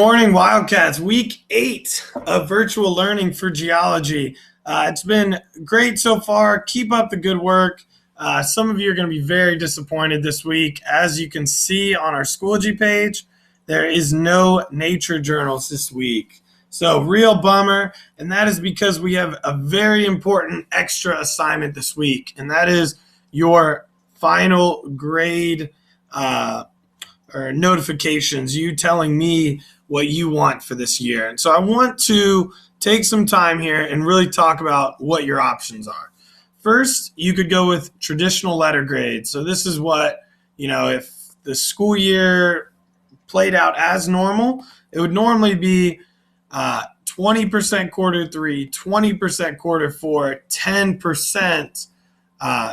Morning, Wildcats. Week 8 of virtual learning for geology. It's been great so far. Keep up the good work. Some of you are going to be very disappointed this week. As you can see on our Schoology page, there is no nature journals this week. So real bummer, and that is because we have a very important extra assignment this week, and that is your final grade or notifications, you telling me what you want for this year. And so I want to take some time here and really talk about what your options are. First, you could go with traditional letter grade. So this is what, if the school year played out as normal, it would normally be 20% quarter 3, 20% quarter 4, 10%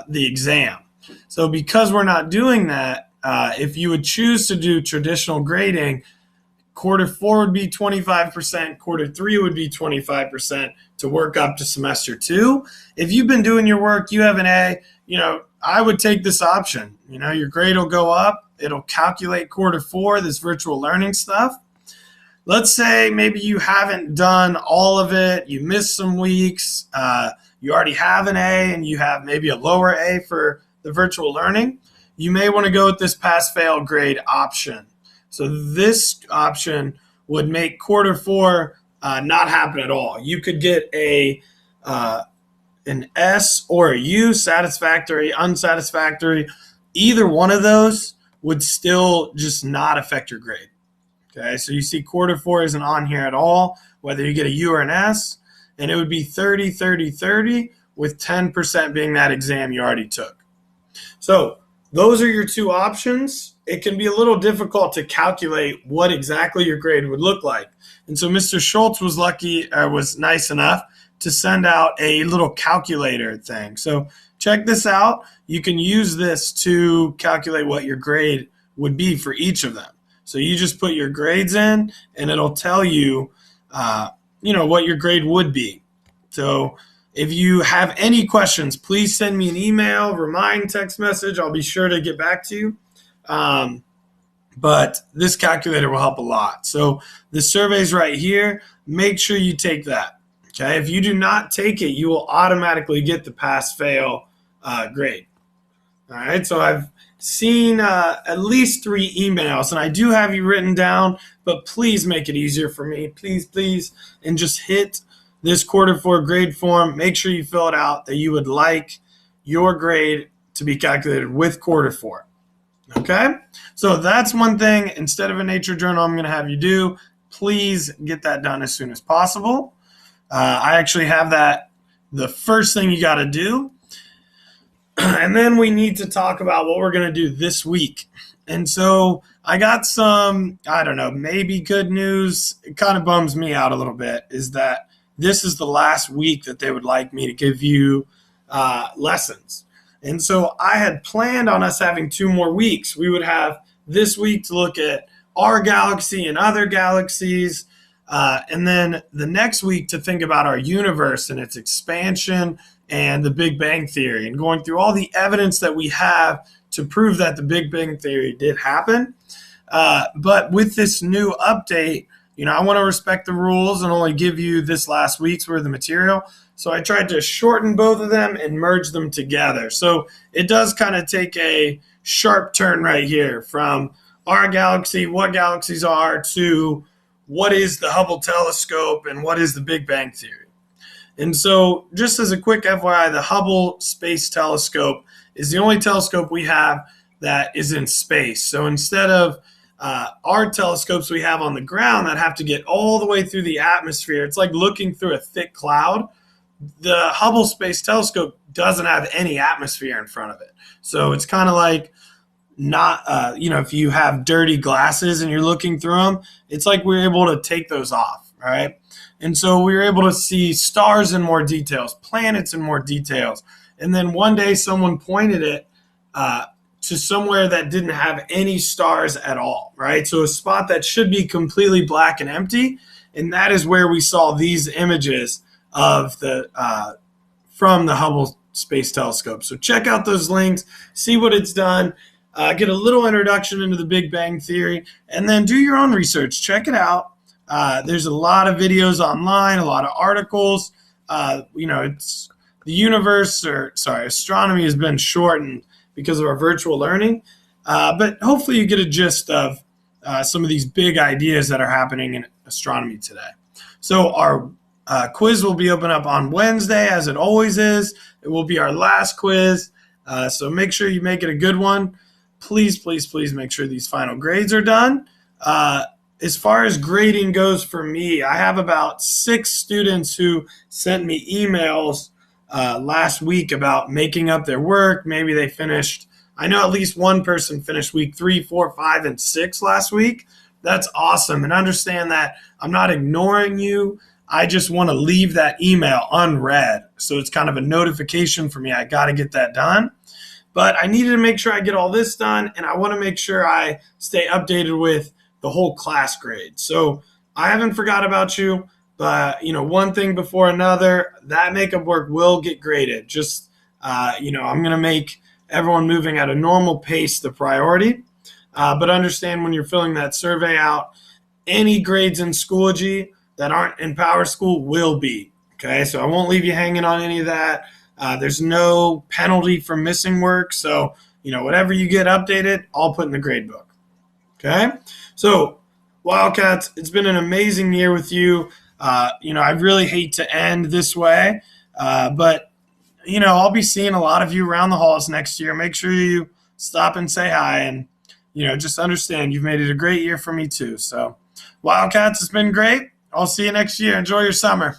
the exam. So because we're not doing that, if you would choose to do traditional grading, quarter 4 would be 25%, quarter 3 would be 25% to work up to semester 2. If you've been doing your work, you have an A, I would take this option. Your grade will go up. It'll calculate quarter 4, this virtual learning stuff. Let's say maybe you haven't done all of it. You missed some weeks. You already have an A and you have maybe a lower A for the virtual learning. You may want to go with this pass-fail grade option. So this option would make quarter 4 not happen at all. You could get an S or a U, satisfactory, unsatisfactory. Either one of those would still just not affect your grade. Okay, so you see quarter 4 isn't on here at all, whether you get a U or an S, and it would be 30, 30, 30, with 10% being that exam you already took. So those are your two options. It can be a little difficult to calculate what exactly your grade would look like. And so Mr. Schultz was was nice enough to send out a little calculator thing. So check this out. You can use this to calculate what your grade would be for each of them. So you just put your grades in, and it'll tell you, what your grade would be. So if you have any questions, please send me an email, text message. I'll be sure to get back to you. But this calculator will help a lot. So the survey's right here. Make sure you take that. Okay. If you do not take it, you will automatically get the pass-fail grade. All right. So I've seen at least 3 emails, and I do have you written down, but please make it easier for me. Please. And just hit this quarter 4 grade form. Make sure you fill it out that you would like your grade to be calculated with quarter 4. Okay? So that's one thing. Instead of a nature journal, I'm going to have you do. Please get that done as soon as possible. I actually have that the first thing you got to do. And then we need to talk about what we're going to do this week. And so I got some, maybe good news. It kind of bums me out a little bit, is that this is the last week that they would like me to give you lessons. And so I had planned on us having 2 more weeks. We would have this week to look at our galaxy and other galaxies, and then the next week to think about our universe and its expansion and the Big Bang Theory, and going through all the evidence that we have to prove that the Big Bang Theory did happen. But with this new update, I want to respect the rules and only give you this last week's worth of material. So I tried to shorten both of them and merge them together. So it does kind of take a sharp turn right here from our galaxy, what galaxies are, to what is the Hubble telescope and what is the Big Bang Theory. And so just as a quick FYI, the Hubble Space Telescope is the only telescope we have that is in space. So instead of our telescopes we have on the ground that have to get all the way through the atmosphere, it's like looking through a thick cloud. The Hubble Space Telescope doesn't have any atmosphere in front of it. So it's kind of like not, if you have dirty glasses and you're looking through them, it's like we're able to take those off, right? And so we were able to see stars in more details, planets in more details. And then one day someone pointed it to somewhere that didn't have any stars at all, right? So a spot that should be completely black and empty. And that is where we saw these images of from the Hubble Space Telescope. So check out those links, see what it's done, get a little introduction into the Big Bang Theory, and then do your own research. Check it out. There's a lot of videos online, a lot of articles. It's the universe, or sorry, astronomy has been shortened because of our virtual learning. But hopefully you get a gist of some of these big ideas that are happening in astronomy today. So our quiz will be open up on Wednesday, as it always is. It will be our last quiz. So make sure you make it a good one. Please, please, please make sure these final grades are done. As far as grading goes for me, I have about 6 students who sent me emails last week about making up their work. Maybe they finished, I know at least one person finished week 3, 4, 5, and 6 last week. That's awesome. And understand that I'm not ignoring you. I just want to leave that email unread. So it's kind of a notification for me. I got to get that done. But I needed to make sure I get all this done, and I want to make sure I stay updated with the whole class grade. So I haven't forgot about you, but one thing before another, that makeup work will get graded. Just I'm going to make everyone moving at a normal pace the priority. But understand when you're filling that survey out, any grades in Schoology that aren't in Power School will be. Okay, so I won't leave you hanging on any of that. There's no penalty for missing work. So, whatever you get updated, I'll put in the grade book. Okay, so Wildcats, it's been an amazing year with you. I really hate to end this way, but I'll be seeing a lot of you around the halls next year. Make sure you stop and say hi, and just understand you've made it a great year for me too. So Wildcats, it's been great. I'll see you next year. Enjoy your summer.